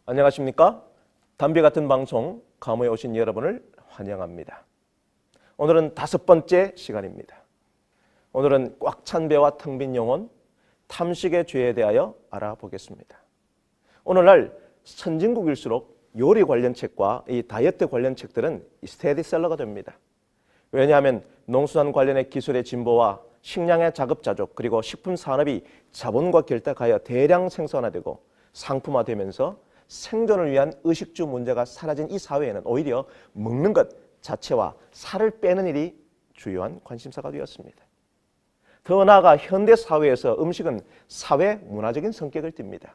안녕하십니까? 담비 같은 방송 감호에 오신 여러분을 환영합니다. 오늘은 5번째 시간입니다. 오늘은 꽉 찬 배와 텅 빈 영혼, 탐식의 죄에 대하여 알아보겠습니다. 오늘날 선진국일수록 요리 관련 책과 이 다이어트 관련 책들은 스테디셀러가 됩니다. 왜냐하면 농수산 관련의 기술의 진보와 식량의 자급자족 그리고 식품 산업이 자본과 결탁하여 대량 생산화되고 상품화되면서 생존을 위한 의식주 문제가 사라진 이 사회에는 오히려 먹는 것 자체와 살을 빼는 일이 주요한 관심사가 되었습니다. 더 나아가 현대 사회에서 음식은 사회 문화적인 성격을 띱니다.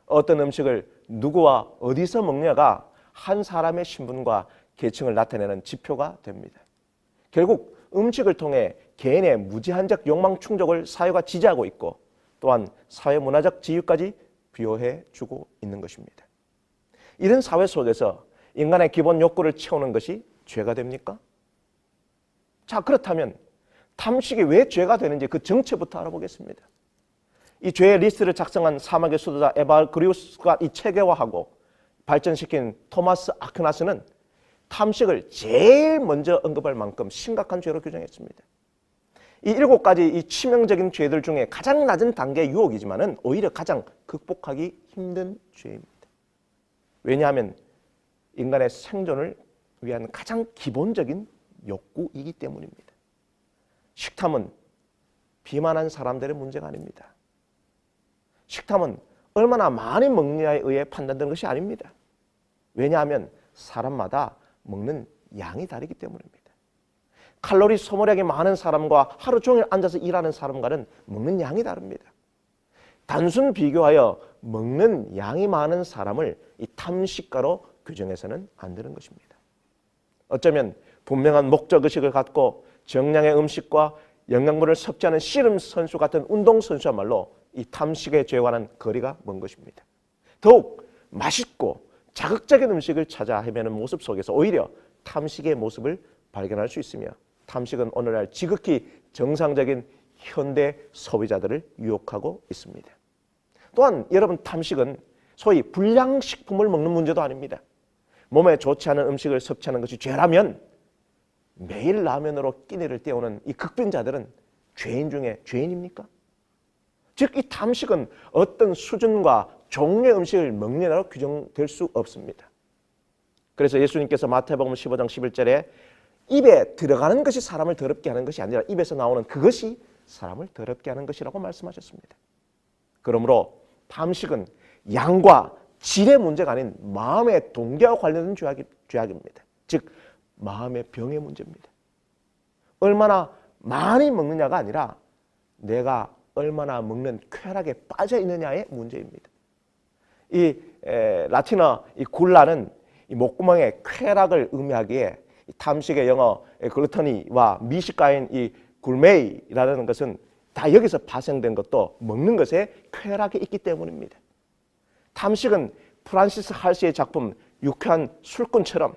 어떤 음식을 누구와 어디서 먹냐가 한 사람의 신분과 계층을 나타내는 지표가 됩니다. 결국 음식을 통해 개인의 무제한적 욕망 충족을 사회가 지지하고 있고 또한 사회 문화적 지위까지 부여해 주고 있는 것입니다. 이런 사회 속에서 인간의 기본 욕구를 채우는 것이 죄가 됩니까? 자, 그렇다면 탐식이 왜 죄가 되는지 그 정체부터 알아보겠습니다. 이 죄의 리스트를 작성한 사막의 수도자 에바그리우스가 이 체계화하고 발전시킨 토마스 아퀴나스는 탐식을 제일 먼저 언급할 만큼 심각한 죄로 규정했습니다. 이 7가지 이 치명적인 죄들 중에 가장 낮은 단계의 유혹이지만은 오히려 가장 극복하기 힘든 죄입니다. 왜냐하면 인간의 생존을 위한 가장 기본적인 욕구이기 때문입니다. 식탐은 비만한 사람들의 문제가 아닙니다. 식탐은 얼마나 많이 먹느냐에 의해 판단되는 것이 아닙니다. 왜냐하면 사람마다 먹는 양이 다르기 때문입니다. 칼로리 소모량이 많은 사람과 하루 종일 앉아서 일하는 사람과는 먹는 양이 다릅니다. 단순 비교하여 먹는 양이 많은 사람을 이 탐식가로 규정해서는 안 되는 것입니다. 어쩌면 분명한 목적의식을 갖고 정량의 음식과 영양분을 섭취하는 씨름 선수 같은 운동선수야말로 이 탐식의 죄와는 거리가 먼 것입니다. 더욱 맛있고 자극적인 음식을 찾아 헤매는 모습 속에서 오히려 탐식의 모습을 발견할 수 있으며 탐식은 오늘날 지극히 정상적인 현대 소비자들을 유혹하고 있습니다. 또한 여러분, 탐식은 소위 불량식품을 먹는 문제도 아닙니다. 몸에 좋지 않은 음식을 섭취하는 것이 죄라면 매일 라면으로 끼니를 때우는 이 극빈자들은 죄인 중에 죄인입니까? 즉, 이 탐식은 어떤 수준과 종류의 음식을 먹느냐로 규정될 수 없습니다. 그래서 예수님께서 마태복음 15장 11절에 입에 들어가는 것이 사람을 더럽게 하는 것이 아니라 입에서 나오는 그것이 사람을 더럽게 하는 것이라고 말씀하셨습니다. 그러므로 탐식은 양과 질의 문제가 아닌 마음의 동기와 관련된 죄악입니다. 즉 마음의 병의 문제입니다. 얼마나 많이 먹느냐가 아니라 내가 얼마나 먹는 쾌락에 빠져 있느냐의 문제입니다. 이 라틴어 이 굴라는 이 목구멍의 쾌락을 의미하기에 이 탐식의 영어 글루터니와 미식가인 이 굴메이라는 것은 다 여기서 파생된 것도 먹는 것에 쾌락이 있기 때문입니다. 탐식은 프란시스 할시의 작품 유쾌한 술꾼처럼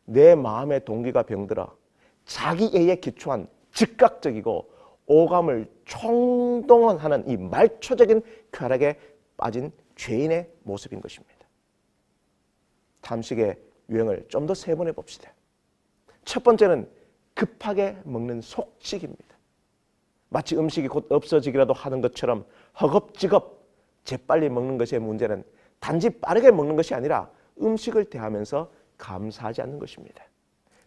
내 마음의 동기가 병들어 자기애에 기초한 즉각적이고 오감을 총동원하는 이 말초적인 쾌락에 빠진 죄인의 모습인 것입니다. 탐식의 유형을 좀 더 세분해 봅시다. 첫 번째는 급하게 먹는 속식입니다. 마치 음식이 곧 없어지기라도 하는 것처럼 허겁지겁 재빨리 먹는 것의 문제는 단지 빠르게 먹는 것이 아니라 음식을 대하면서 감사하지 않는 것입니다.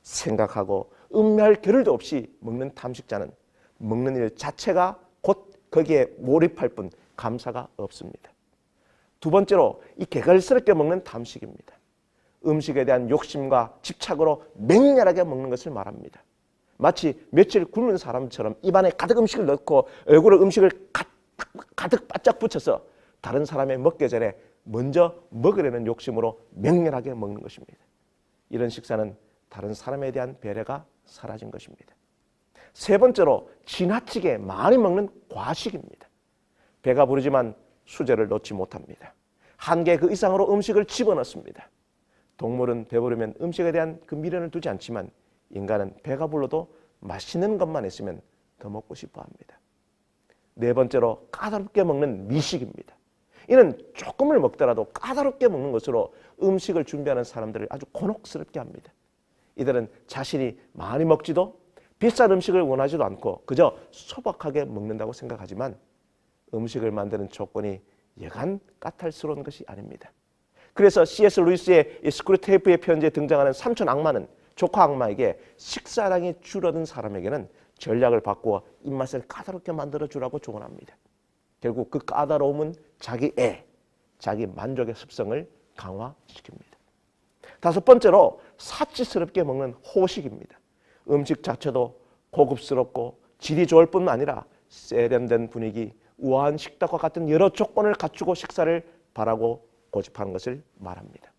생각하고 음미할 겨를도 없이 먹는 탐식자는 먹는 일 자체가 곧 거기에 몰입할 뿐 감사가 없습니다. 두 번째로 이 개걸스럽게 먹는 탐식입니다. 음식에 대한 욕심과 집착으로 맹렬하게 먹는 것을 말합니다. 마치 며칠 굶은 사람처럼 입안에 가득 음식을 넣고 얼굴에 음식을 가득 바짝 붙여서 다른 사람의 먹기 전에 먼저 먹으려는 욕심으로 맹렬하게 먹는 것입니다. 이런 식사는 다른 사람에 대한 배려가 사라진 것입니다. 세 번째로 지나치게 많이 먹는 과식입니다. 배가 부르지만 수저를 놓지 못합니다. 한계 그 이상으로 음식을 집어넣습니다. 동물은 배부르면 음식에 대한 그 미련을 두지 않지만 인간은 배가 불러도 맛있는 것만 있으면 더 먹고 싶어 합니다. 네 번째로 까다롭게 먹는 미식입니다. 이는 조금을 먹더라도 까다롭게 먹는 것으로 음식을 준비하는 사람들을 아주 곤혹스럽게 합니다. 이들은 자신이 많이 먹지도 비싼 음식을 원하지도 않고 그저 소박하게 먹는다고 생각하지만 음식을 만드는 조건이 여간 까탈스러운 것이 아닙니다. 그래서 C.S. 루이스의 이 스크류테이프의 편지에 등장하는 삼촌 악마는 조카 악마에게 식사량이 줄어든 사람에게는 전략을 바꾸어 입맛을 까다롭게 만들어주라고 조언합니다. 결국 그 까다로움은 자기 만족의 습성을 강화시킵니다. 다섯 번째로 사치스럽게 먹는 호식입니다. 음식 자체도 고급스럽고 질이 좋을 뿐만 아니라 세련된 분위기, 우아한 식탁과 같은 여러 조건을 갖추고 식사를 바라고 고집하는 것을 말합니다.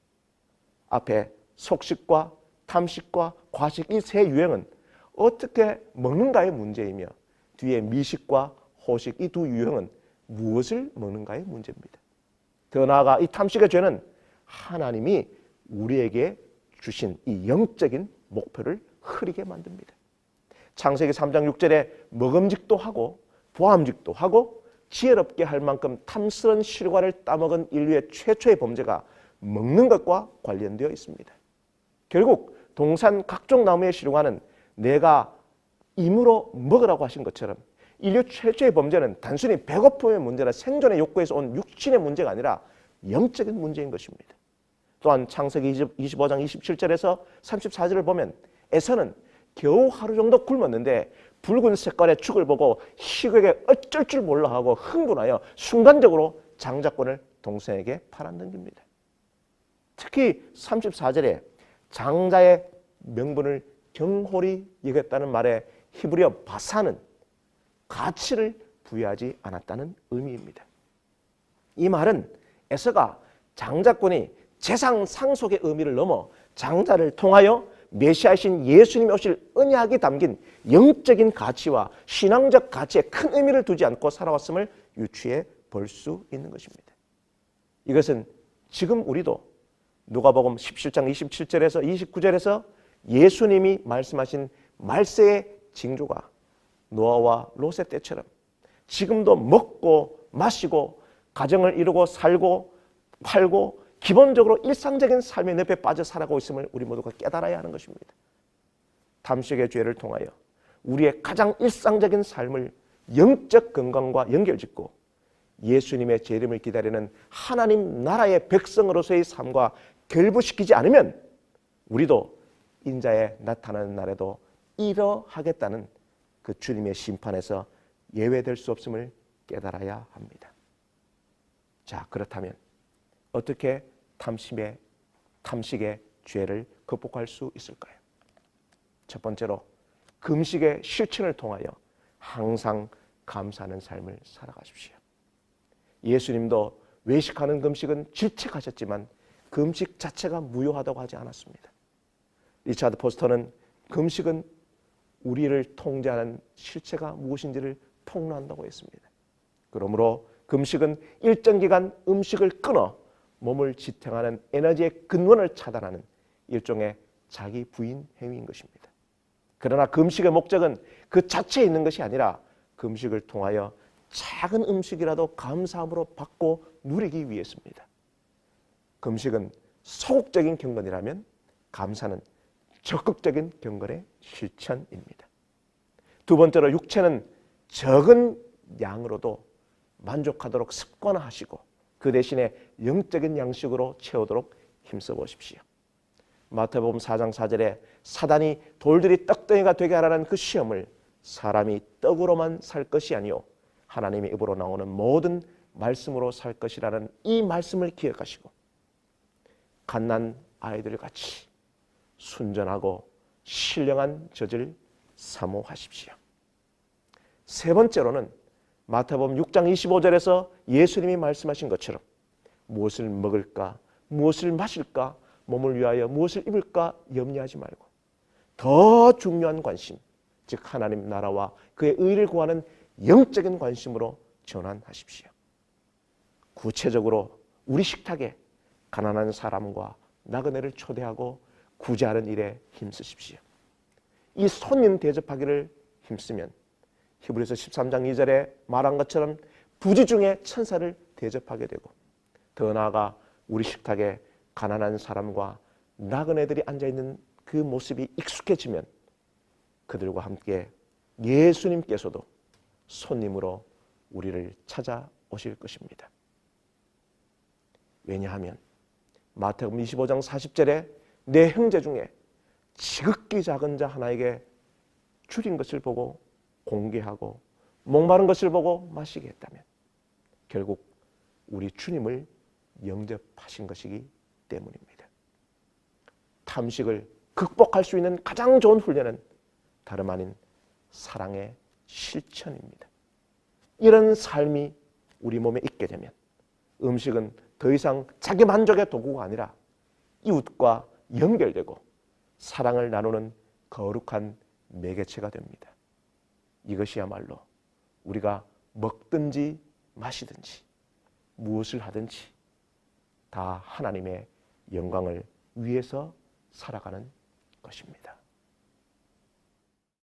앞에 속식과 탐식과 과식 이 세 유형은 어떻게 먹는가의 문제이며 뒤에 미식과 호식 이 두 유형은 무엇을 먹는가의 문제입니다. 더 나아가 이 탐식의 죄는 하나님이 우리에게 주신 이 영적인 목표를 흐리게 만듭니다. 창세기 3장 6절에 먹음직도 하고 보암직도 하고 지혜롭게 할 만큼 탐스러운 실과를 따먹은 인류의 최초의 범죄가 먹는 것과 관련되어 있습니다. 결국 동산 각종 나무의 실과는 내가 임으로 먹으라고 하신 것처럼 인류 최초의 범죄는 단순히 배고픔의 문제나 생존의 욕구에서 온 육신의 문제가 아니라 영적인 문제인 것입니다. 또한 창세기 25장 27절에서 34절을 보면 에서는 겨우 하루 정도 굶었는데 붉은 색깔의 죽을 보고 희극에 어쩔 줄 몰라 하고 흥분하여 순간적으로 장자권을 동생에게 팔아넘깁니다. 특히 34절에 장자의 명분을 경홀히 여겼다는 말에 히브리어 바사는 가치를 부여하지 않았다는 의미입니다. 이 말은 에서가 장자권이 재상 상속의 의미를 넘어 장자를 통하여 메시아이신 예수님이 오실 언약이 담긴 영적인 가치와 신앙적 가치에 큰 의미를 두지 않고 살아왔음을 유추해 볼 수 있는 것입니다. 이것은 지금 우리도 누가복음 17장 27절에서 29절에서 예수님이 말씀하신 말세의 징조가 노아와 롯의 때처럼 지금도 먹고 마시고 가정을 이루고 살고 팔고 기본적으로 일상적인 삶의 늪에 빠져 살아가고 있음을 우리 모두가 깨달아야 하는 것입니다. 탐식의 죄를 통하여 우리의 가장 일상적인 삶을 영적 건강과 연결짓고 예수님의 재림을 기다리는 하나님 나라의 백성으로서의 삶과 결부시키지 않으면 우리도 인자에 나타나는 날에도 이러하겠다는 그 주님의 심판에서 예외될 수 없음을 깨달아야 합니다. 자, 그렇다면 어떻게 탐식의 죄를 극복할 수 있을까요? 첫 번째로 금식의 실천을 통하여 항상 감사하는 삶을 살아가십시오. 예수님도 외식하는 금식은 질책하셨지만 금식 자체가 무효하다고 하지 않았습니다. 리차드 포스터는 금식은 우리를 통제하는 실체가 무엇인지를 폭로한다고 했습니다. 그러므로 금식은 일정 기간 음식을 끊어 몸을 지탱하는 에너지의 근원을 차단하는 일종의 자기 부인 행위인 것입니다. 그러나 금식의 목적은 그 자체에 있는 것이 아니라 금식을 통하여 작은 음식이라도 감사함으로 받고 누리기 위해서입니다. 금식은 소극적인 경건이라면 감사는 적극적인 경건의 실천입니다. 두 번째로 육체는 적은 양으로도 만족하도록 습관화하시고 그 대신에 영적인 양식으로 채우도록 힘써 보십시오. 마태복음 4장 4절에 사단이 돌들이 떡덩이가 되게 하라는 그 시험을 사람이 떡으로만 살 것이 아니요 하나님의 입으로 나오는 모든 말씀으로 살 것이라는 이 말씀을 기억하시고 갓난 아이들 같이 순전하고 신령한 젖을 사모하십시오. 세 번째로는 마태복음 6장 25절에서 예수님이 말씀하신 것처럼 무엇을 먹을까, 무엇을 마실까, 몸을 위하여 무엇을 입을까 염려하지 말고 더 중요한 관심, 즉 하나님 나라와 그의 의를 구하는 영적인 관심으로 전환하십시오. 구체적으로 우리 식탁에 가난한 사람과 나그네를 초대하고 구제하는 일에 힘쓰십시오. 이 손님 대접하기를 힘쓰면 히브리서 13장 2절에 말한 것처럼 부지 중에 천사를 대접하게 되고 더 나아가 우리 식탁에 가난한 사람과 나그네들이 앉아있는 그 모습이 익숙해지면 그들과 함께 예수님께서도 손님으로 우리를 찾아오실 것입니다. 왜냐하면 마태복음 25장 40절에 내 형제 중에 지극히 작은 자 하나에게 줄인 것을 보고 공개하고 목마른 것을 보고 마시게 했다면 결국 우리 주님을 영접하신 것이기 때문입니다. 탐식을 극복할 수 있는 가장 좋은 훈련은 다름 아닌 사랑의 실천입니다. 이런 삶이 우리 몸에 있게 되면 음식은 더 이상 자기 만족의 도구가 아니라 이웃과 연결되고 사랑을 나누는 거룩한 매개체가 됩니다. 이것이야말로 우리가 먹든지 마시든지 무엇을 하든지 다 하나님의 영광을 위해서 살아가는 것입니다.